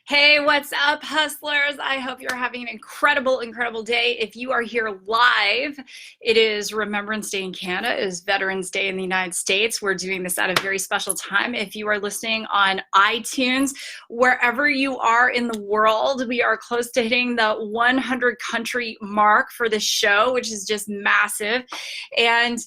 Hey, what's up, hustlers? I hope you're having an incredible day. If you are here live, it is Remembrance Day in Canada, it is Veterans Day in the United States. We're doing this at a very special time. If you are listening on iTunes, wherever you are in the world, we are close to hitting the 100 country mark for this show, which is just massive. And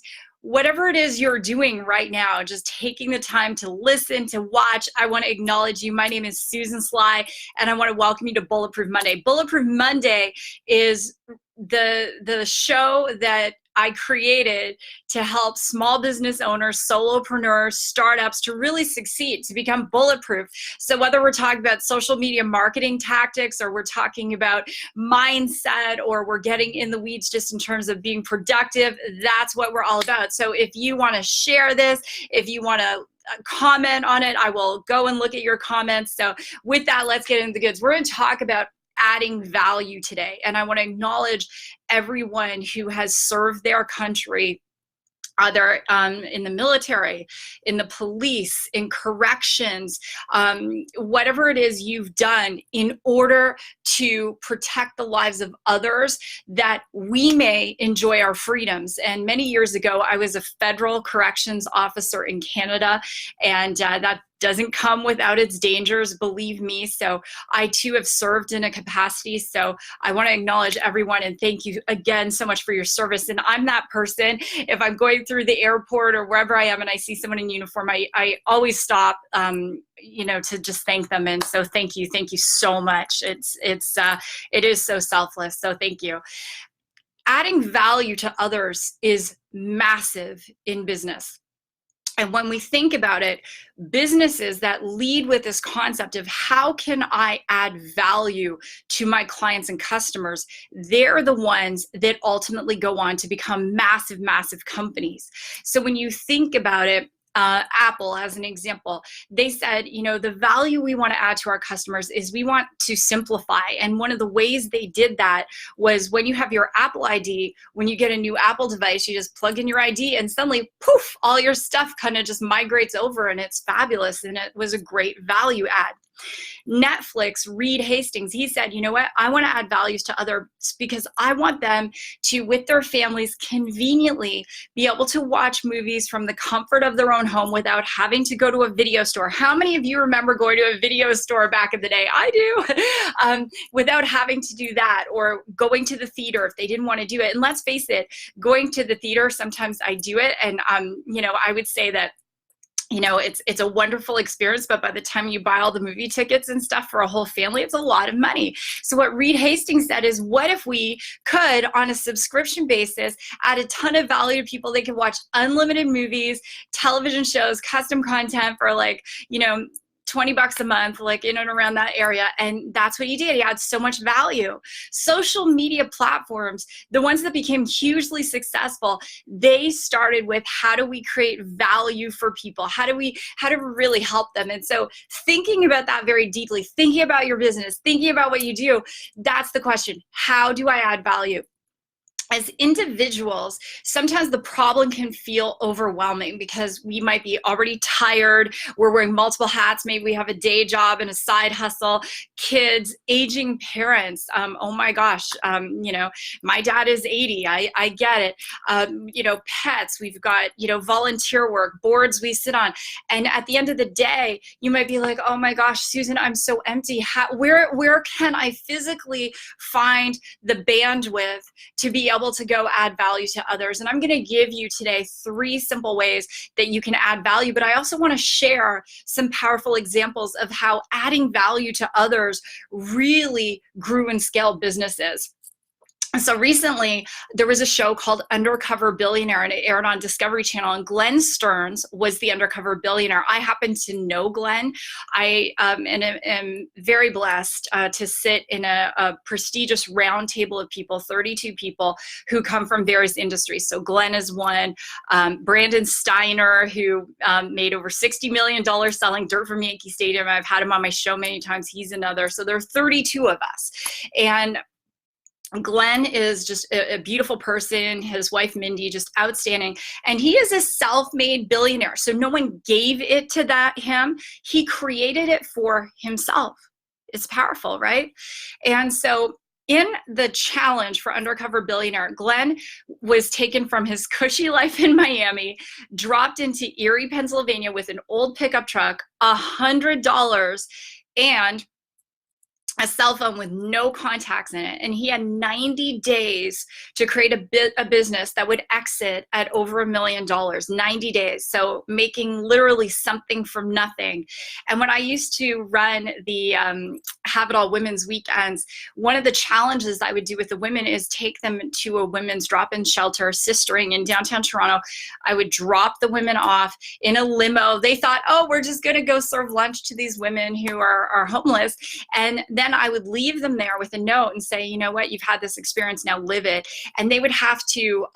whatever it is you're doing right now, just taking the time to listen, to watch, I want to acknowledge you. My name is Susan Sly, and I want to welcome you to Bulletproof Monday. Bulletproof Monday is the show that I created to help small business owners, solopreneurs, startups to really succeed, to become bulletproof. So whether we're talking about social media marketing tactics, or we're talking about mindset, or we're getting in the weeds just in terms of being productive, that's what we're all about. So if you want to share this, if you want to comment on it, I will go and look at your comments. So with that, let's get into the goods. We're going to talk about adding value today. And I want to acknowledge everyone who has served their country, either in the military, in the police, in corrections, whatever it is you've done in order to protect the lives of others, that we may enjoy our freedoms. And many years ago, I was a federal corrections officer in Canada, and that doesn't come without its dangers, believe me. So I too have served in a capacity. So I want to acknowledge everyone and thank you again so much for your service. And I'm that person. If I'm going through the airport or wherever I am and I see someone in uniform, I always stop, to just thank them. And so thank you so much. It is so selfless. So thank you. Adding value to others is massive in business. And when we think about it, businesses that lead with this concept of how can I add value to my clients and customers, they're the ones that ultimately go on to become massive companies. So when you think about it, Apple as an example, they said, the value we want to add to our customers is we want to simplify. And one of the ways they did that was when you have your Apple ID, when you get a new Apple device, you just plug in your ID and suddenly, poof, all your stuff kind of just migrates over, and it's fabulous. And it was a great value add. Netflix, Reed Hastings, he said, you know what, I want to add values to others because I want them to, with their families, conveniently be able to watch movies from the comfort of their own home without having to go to a video store. How many of you remember going to a video store back in the day? I do. Without having to do that, or going to the theater if they didn't want to do it. And let's face it, going to the theater, sometimes I do it. And, I would say that it's a wonderful experience, but by the time you buy all the movie tickets and stuff for a whole family, it's a lot of money. So what Reed Hastings said is, what if we could, on a subscription basis, add a ton of value to people? They could watch unlimited movies, television shows, custom content for $20 a month, like in and around that area. And that's what he did. He had so much value. Social media platforms, the ones that became hugely successful, they started with, how do we create value for people? How do we really help them? And so thinking about that very deeply, thinking about your business, thinking about what you do, that's the question. How do I add value? As individuals, sometimes the problem can feel overwhelming because we might be already tired. We're wearing multiple hats. Maybe we have a day job and a side hustle, kids, aging parents. Oh my gosh. My dad is 80. I get it. Pets, we've got, volunteer work, boards we sit on. And at the end of the day, you might be like, oh my gosh, Susan, I'm so empty. Where can I physically find the bandwidth to be able to go add value to others? And I'm going to give you today 3 simple ways that you can add value, but I also want to share some powerful examples of how adding value to others really grew and scaled businesses. So recently, there was a show called Undercover Billionaire, and it aired on Discovery Channel, and Glenn Stearns was the undercover billionaire. I happen to know Glenn. I am very blessed to sit in a prestigious round table of people, 32 people, who come from various industries. So Glenn is one. Brandon Steiner, who made over $60 million selling dirt from Yankee Stadium. I've had him on my show many times. He's another. So there are 32 of us. And Glenn is just a beautiful person. His wife, Mindy, just outstanding. And he is a self-made billionaire. So no one gave it to him. He created it for himself. It's powerful, right? And so in the challenge for Undercover Billionaire, Glenn was taken from his cushy life in Miami, dropped into Erie, Pennsylvania with an old pickup truck, $100, and a cell phone with no contacts in it. And he had 90 days to create a business that would exit at over $1 million, 90 days. So making literally something from nothing. And when I used to run the Have It All Women's Weekends, one of the challenges I would do with the women is take them to a women's drop-in shelter, Sistering in downtown Toronto. I would drop the women off in a limo. They thought, oh, we're just gonna go serve lunch to these women who are homeless. And then I would leave them there with a note and say, you know what, you've had this experience, now live it. And they would have to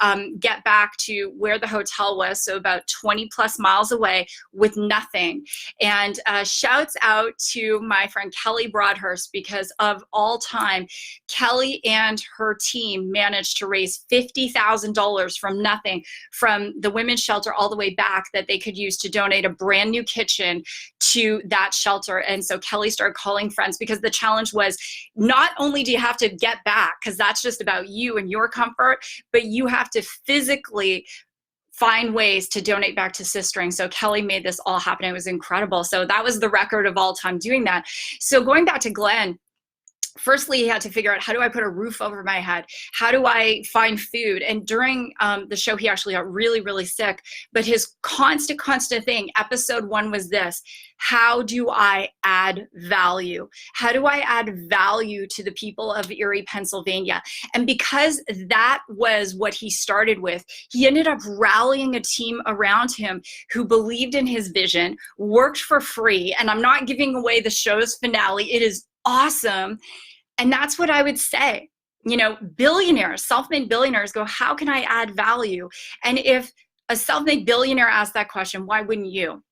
get back to where the hotel was, so about 20 plus miles away, with nothing. And shouts out to my friend Kelly Broadhurst, because of all time, Kelly and her team managed to raise $50,000 from nothing, from the women's shelter all the way back, that they could use to donate a brand new kitchen to that shelter. And so Kelly started calling friends, because the challenge was, not only do you have to get back, because that's just about you and your comfort, but you have to physically find ways to donate back to Sistering. So Kelly made this all happen. It was incredible. So that was the record of all time doing that. So going back to Glenn, firstly, he had to figure out, how do I put a roof over my head? How do I find food? And during the show, he actually got really, really sick. But his constant thing, episode 1 was this: how do I add value? How do I add value to the people of Erie, Pennsylvania? And because that was what he started with, he ended up rallying a team around him who believed in his vision, worked for free. And I'm not giving away the show's finale. It is awesome. And that's what I would say. You know, billionaires, self-made billionaires go, how can I add value? And if a self-made billionaire asks that question, why wouldn't you?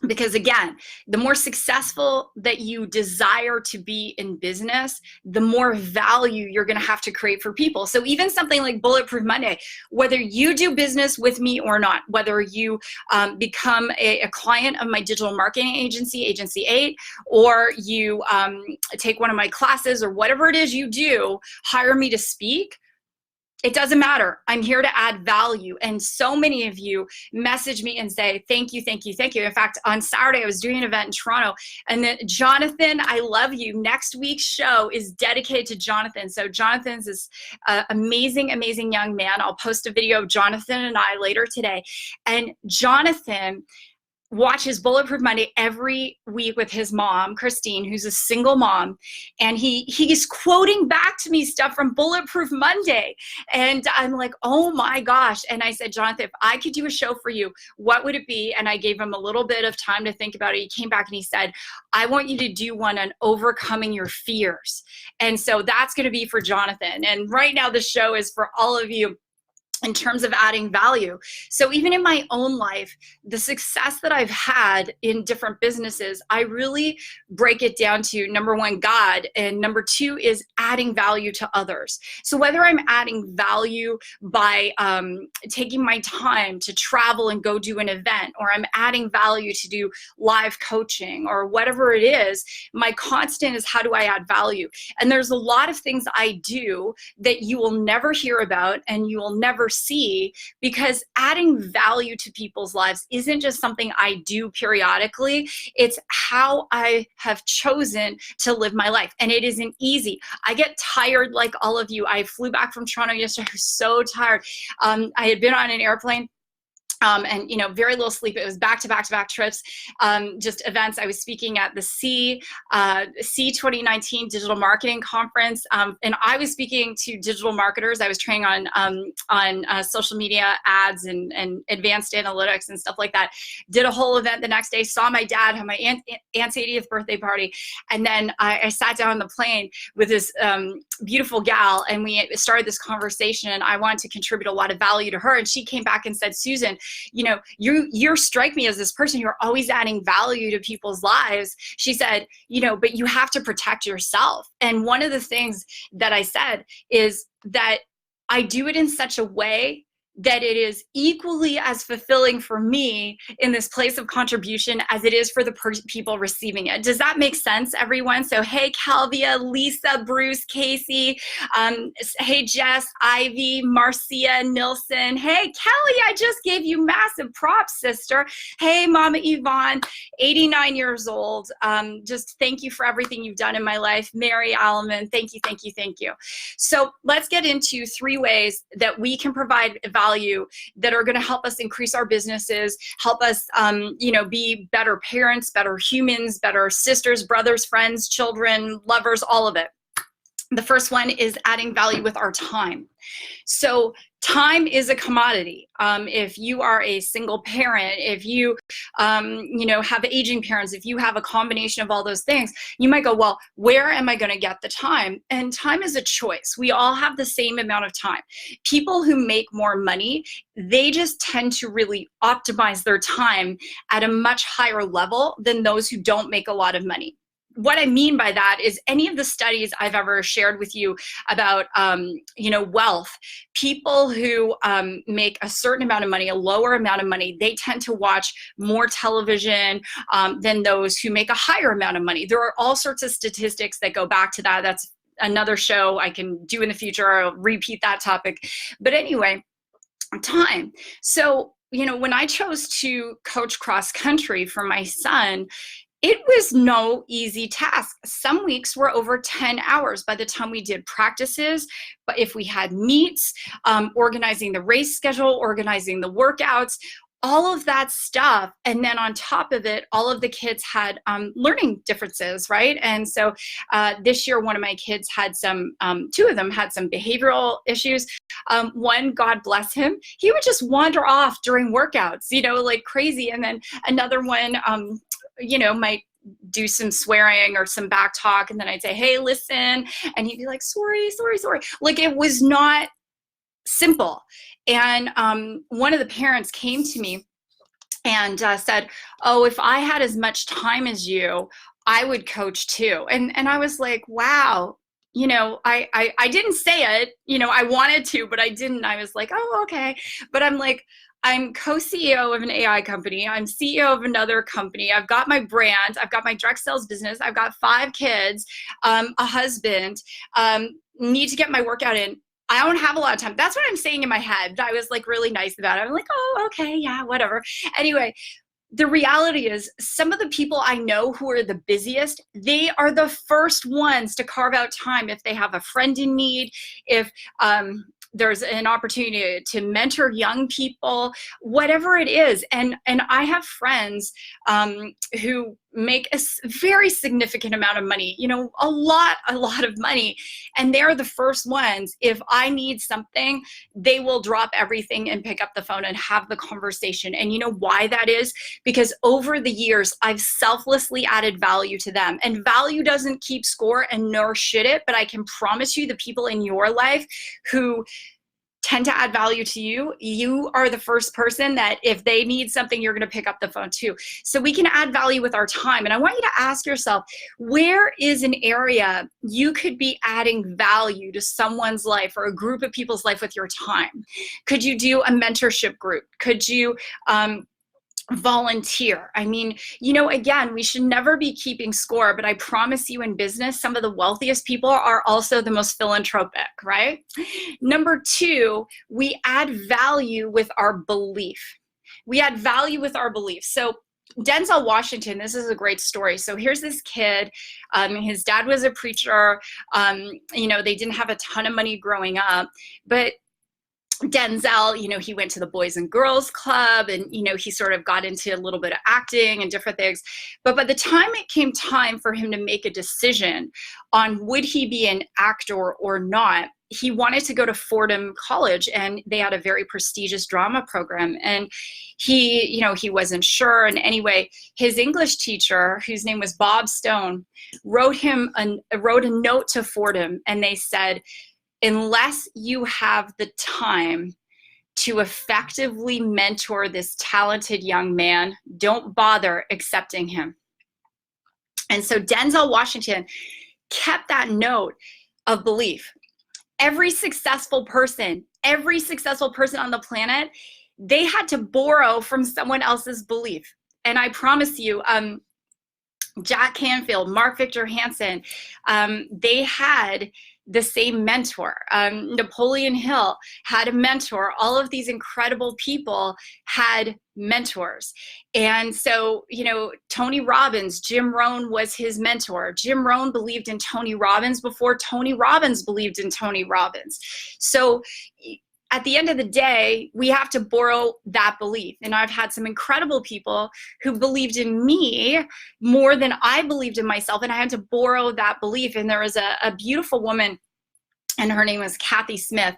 Because again, the more successful that you desire to be in business, the more value you're going to have to create for people. So even something like Bulletproof Monday, whether you do business with me or not, whether you become a client of my digital marketing agency, Agency 8, or you take one of my classes, or whatever it is you do, hire me to speak, it doesn't matter. I'm here to add value. And so many of you message me and say, thank you, thank you, thank you. In fact, on Saturday, I was doing an event in Toronto, and then Jonathan, I love you. Next week's show is dedicated to Jonathan. So Jonathan's this amazing, amazing young man. I'll post a video of Jonathan and I later today. And Jonathan watches Bulletproof Monday every week with his mom, Christine, who's a single mom. And he's quoting back to me stuff from Bulletproof Monday. And I'm like, oh my gosh. And I said, Jonathan, if I could do a show for you, what would it be? And I gave him a little bit of time to think about it. He came back and he said, I want you to do one on overcoming your fears. And so that's going to be for Jonathan. And right now the show is for all of you in terms of adding value. So even in my own life, the success that I've had in different businesses, I really break it down to, number 1, God, and number 2 is adding value to others. So whether I'm adding value by taking my time to travel and go do an event, or I'm adding value to do live coaching, or whatever it is, my constant is, how do I add value? And there's a lot of things I do that you will never hear about and you will never see, because adding value to people's lives isn't just something I do periodically. It's how I have chosen to live my life. And it isn't easy. I get tired like all of you. I flew back from Toronto yesterday. I was so tired. I had been on an airplane. And, you know, very little sleep. It was back-to-back trips, just events. I was speaking at the C 2019 Digital Marketing Conference, and I was speaking to digital marketers. I was training on social media ads and advanced analytics and stuff like that. Did a whole event the next day, saw my dad, had my aunt's 80th birthday party, and then I sat down on the plane with this beautiful gal, and we started this conversation, and I wanted to contribute a lot of value to her, and she came back and said, Susan, you strike me as this person, you're always adding value to people's lives. She said, but you have to protect yourself. And one of the things that I said is that I do it in such a way that it is equally as fulfilling for me in this place of contribution as it is for the people receiving it. Does that make sense, everyone? So, hey, Calvia, Lisa, Bruce, Casey, hey, Jess, Ivy, Marcia, Nilsson. Hey, Kelly, I just gave you massive props, sister. Hey, Mama Yvonne, 89 years old. Just thank you for everything you've done in my life. Mary Alleman, thank you, thank you, thank you. So let's get into 3 ways that we can provide value that are going to help us increase our businesses, help us, be better parents, better humans, better sisters, brothers, friends, children, lovers, all of it. The first one is adding value with our time. So time is a commodity. If you are a single parent, if you, have aging parents, if you have a combination of all those things, you might go, well, where am I going to get the time? And time is a choice. We all have the same amount of time. People who make more money, they just tend to really optimize their time at a much higher level than those who don't make a lot of money. What I mean by that is any of the studies I've ever shared with you about, wealth, people who make a certain amount of money, a lower amount of money, they tend to watch more television than those who make a higher amount of money. There are all sorts of statistics that go back to that. That's another show I can do in the future. I'll repeat that topic. But anyway, time. So, when I chose to coach cross country for my son, it was no easy task. Some weeks were over 10 hours by the time we did practices. But if we had meets, organizing the race schedule, organizing the workouts, all of that stuff. And then on top of it, all of the kids had learning differences, right? And so this year, one of my kids had 2 of them had some behavioral issues. One, God bless him, he would just wander off during workouts, like crazy. And then another one, might do some swearing or some back talk. And then I'd say, hey, listen. And he'd be like, sorry. Like it was not simple. And one of the parents came to me and said, oh, if I had as much time as you, I would coach too. And I was like, wow. I didn't say it, I wanted to, but I didn't. I was like, oh, okay. But I'm co-CEO of an AI company. I'm CEO of another company. I've got my brand. I've got my direct sales business. I've got 5 kids, a husband, need to get my workout in. I don't have a lot of time. That's what I'm saying in my head. I was like really nice about it. I'm like, oh, okay, yeah, whatever. Anyway, the reality is some of the people I know who are the busiest, they are the first ones to carve out time if they have a friend in need, if there's an opportunity to mentor young people, whatever it is. And I have friends who make a very significant amount of money, a lot of money. And they're the first ones. If I need something, they will drop everything and pick up the phone and have the conversation. And you know why that is? Because over the years, I've selflessly added value to them. And value doesn't keep score, and nor should it. But I can promise you the people in your life who tend to add value to you, you are the first person that if they need something, you're going to pick up the phone too. So we can add value with our time. And I want you to ask yourself, where is an area you could be adding value to someone's life or a group of people's life with your time? Could you do a mentorship group? Could you volunteer? I mean, again, we should never be keeping score, but I promise you in business, some of the wealthiest people are also the most philanthropic, right? Number 2, we add value with our belief. We add value with our belief. So Denzel Washington, this is a great story. So here's this kid, his dad was a preacher, they didn't have a ton of money growing up, but Denzel, he went to the Boys and Girls Club and, he sort of got into a little bit of acting and different things. But by the time it came time for him to make a decision on would he be an actor or not, he wanted to go to Fordham College, and they had a very prestigious drama program. And he wasn't sure. And anyway, his English teacher, whose name was Bob Stone, wrote a note to Fordham, and they said, unless you have the time, to effectively mentor this talented young man, don't bother accepting him. And so Denzel Washington kept that note of belief. Every successful person on the planet, they had to borrow from someone else's belief. And I promise you, Jack Canfield, Mark Victor Hansen, they had the same mentor. Napoleon Hill had a mentor. All of these incredible people had mentors. And so, Tony Robbins, Jim Rohn was his mentor. Jim Rohn believed in Tony Robbins before Tony Robbins believed in Tony Robbins. So at the end of the day, we have to borrow that belief. And I've had some incredible people who believed in me more than I believed in myself. And I had to borrow that belief. And there was a beautiful woman, and her name was Kathy Smith.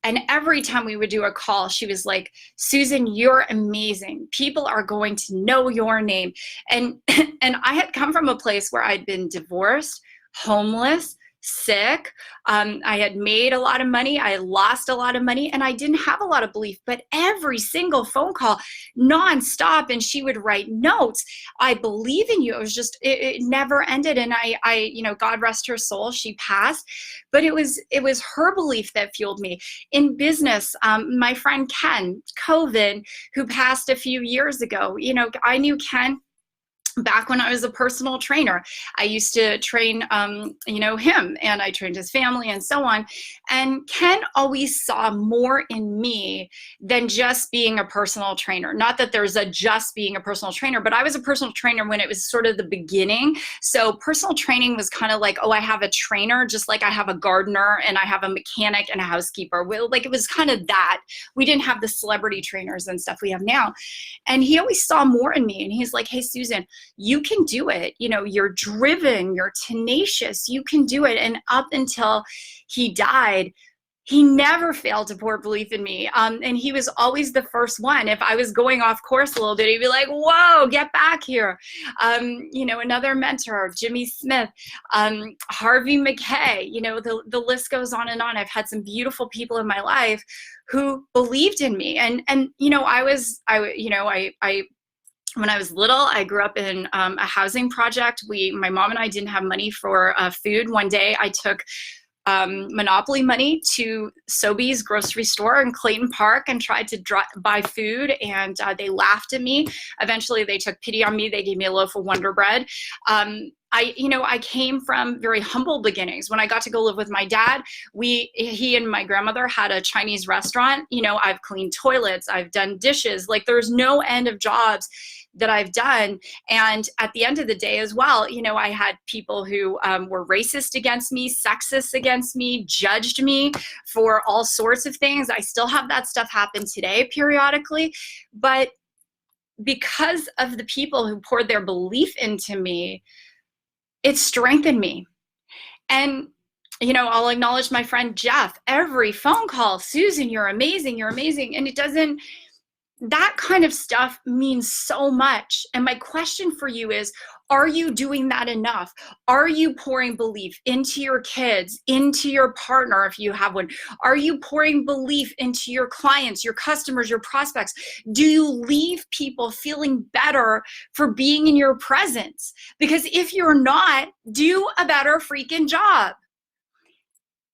And every time we would do a call, she was like, Susan, you're amazing. People are going to know your name. And I had come from a place where I'd been divorced, homeless, sick. I had made a lot of money. I lost a lot of money, and I didn't have a lot of belief, but every single phone call nonstop. And she would write notes. I believe in you. It was just, it never ended. And I, God rest her soul, she passed, but it was her belief that fueled me in business. My friend Ken Coven, who passed a few years ago, I knew Ken back when I was a personal trainer. I used to train, him, and I trained his family and so on. And Ken always saw more in me than just being a personal trainer. Not that there's a just being a personal trainer, but I was a personal trainer when it was sort of the beginning. So personal training was kind of like, oh, I have a trainer, just like I have a gardener and I have a mechanic and a housekeeper. Like it was kind of that. We didn't have the celebrity trainers and stuff we have now. And he always saw more in me. And he's like, hey, Susan, you can do it. You're driven, you're tenacious, you can do it. And up until he died, he never failed to pour belief in me. And he was always the first one. If I was going off course a little bit, he'd be like, whoa, get back here. Another mentor, Jimmy Smith, Harvey McKay, the list goes on and on. I've had some beautiful people in my life who believed in me. And when I was little, I grew up in a housing project. My mom and I didn't have money for food. One day I took Monopoly money to Sobeys grocery store in Clayton Park and tried to buy food, and they laughed at me. Eventually they took pity on me. They gave me a loaf of Wonder Bread. I came from very humble beginnings. When I got to go live with my dad, he and my grandmother had a Chinese restaurant. I've cleaned toilets, I've done dishes. Like there's no end of jobs that I've done. And at the end of the day as well, I had people who were racist against me, sexist against me, judged me for all sorts of things. I still have that stuff happen today periodically, but because of the people who poured their belief into me, it strengthened me. And I'll acknowledge my friend Jeff. Every phone call, Susan, you're amazing, you're amazing. And that kind of stuff means so much. And my question for you is, are you doing that enough? Are you pouring belief into your kids, into your partner if you have one? Are you pouring belief into your clients, your customers, your prospects? Do you leave people feeling better for being in your presence? Because if you're not, do a better freaking job.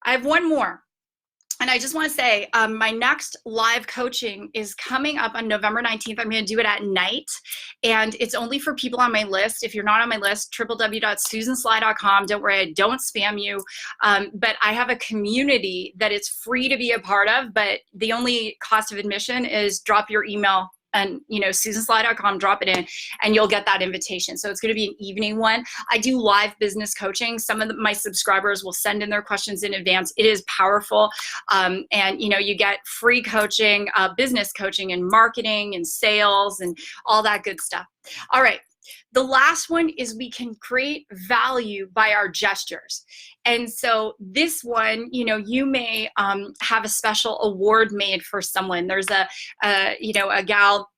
I have one more. And I just want to say, my next live coaching is coming up on November 19th. I'm going to do it at night. And it's only for people on my list. If you're not on my list, www.susansly.com. Don't worry, I don't spam you. But I have a community that it's free to be a part of. But the only cost of admission is drop your email and susansly.com, drop it in, and you'll get that invitation. So it's going to be an evening one. I do live business coaching. Some of my subscribers will send in their questions in advance. It is powerful. And you get free coaching, business coaching and marketing and sales and all that good stuff. All right. The last one is we can create value by our gestures. And so this one, you may have a special award made for someone. There's a gal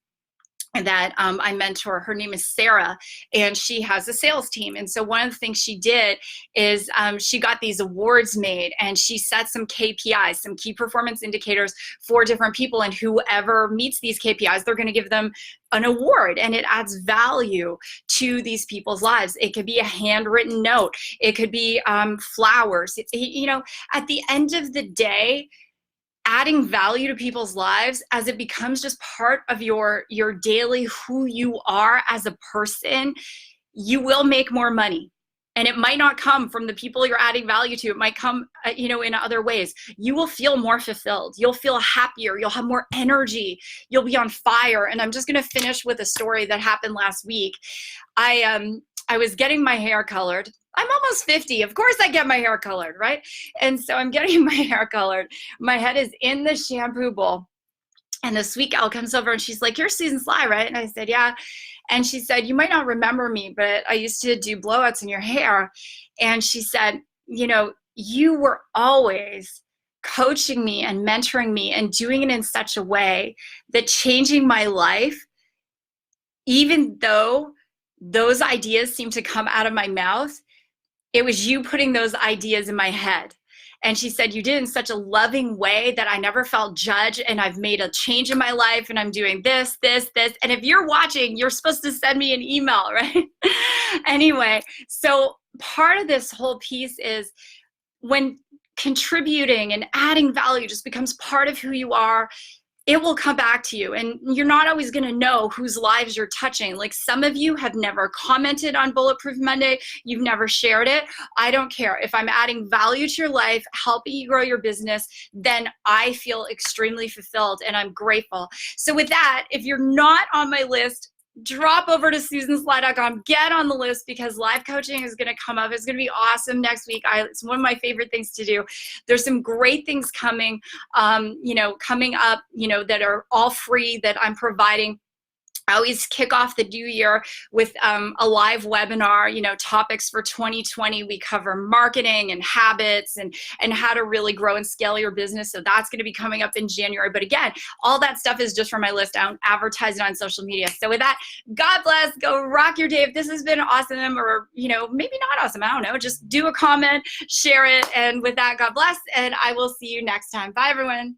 that I mentor. Her name is Sarah, and she has a sales team. And so one of the things she did is she got these awards made, and she set some KPIs, some key performance indicators for different people. And whoever meets these KPIs, they're going to give them an award, and it adds value to these people's lives. It could be a handwritten note. It could be flowers. You know, at the end of the day, adding value to people's lives as it becomes just part of your daily who you are as a person, you will make more money. And it might not come from the people you're adding value to. It might come, in other ways. You will feel more fulfilled. You'll feel happier. You'll have more energy. You'll be on fire. And I'm just going to finish with a story that happened last week. I was getting my hair colored. I'm almost 50. Of course I get my hair colored, right? And so I'm getting my hair colored. My head is in the shampoo bowl. And the sweet gal comes over and she's like, "You're Susan Sly, right?" And I said, "Yeah." And she said, "You might not remember me, but I used to do blowouts in your hair." And she said, "You were always coaching me and mentoring me and doing it in such a way that changing my life, even though those ideas seem to come out of my mouth, it was you putting those ideas in my head." And she said, "You did it in such a loving way that I never felt judged, and I've made a change in my life, and I'm doing this, this, this. And if you're watching, you're supposed to send me an email," right? Anyway, so part of this whole piece is when contributing and adding value just becomes part of who you are, it will come back to you. And you're not always going to know whose lives you're touching. Like, some of you have never commented on Bulletproof Monday. You've never shared it. I don't care. If I'm adding value to your life, helping you grow your business, then I feel extremely fulfilled and I'm grateful. So with that, if you're not on my list, drop over to susansly.com, get on the list, because live coaching is going to come up. It's going to be awesome next week. It's one of my favorite things to do. There's some great things coming, coming up, that are all free that I'm providing. I always kick off the new year with a live webinar, topics for 2020. We cover marketing and habits and how to really grow and scale your business. So that's going to be coming up in January. But again, all that stuff is just for my list. I don't advertise it on social media. So with that, God bless. Go rock your day. If this has been awesome, or, maybe not awesome, I don't know, just do a comment, share it. And with that, God bless. And I will see you next time. Bye, everyone.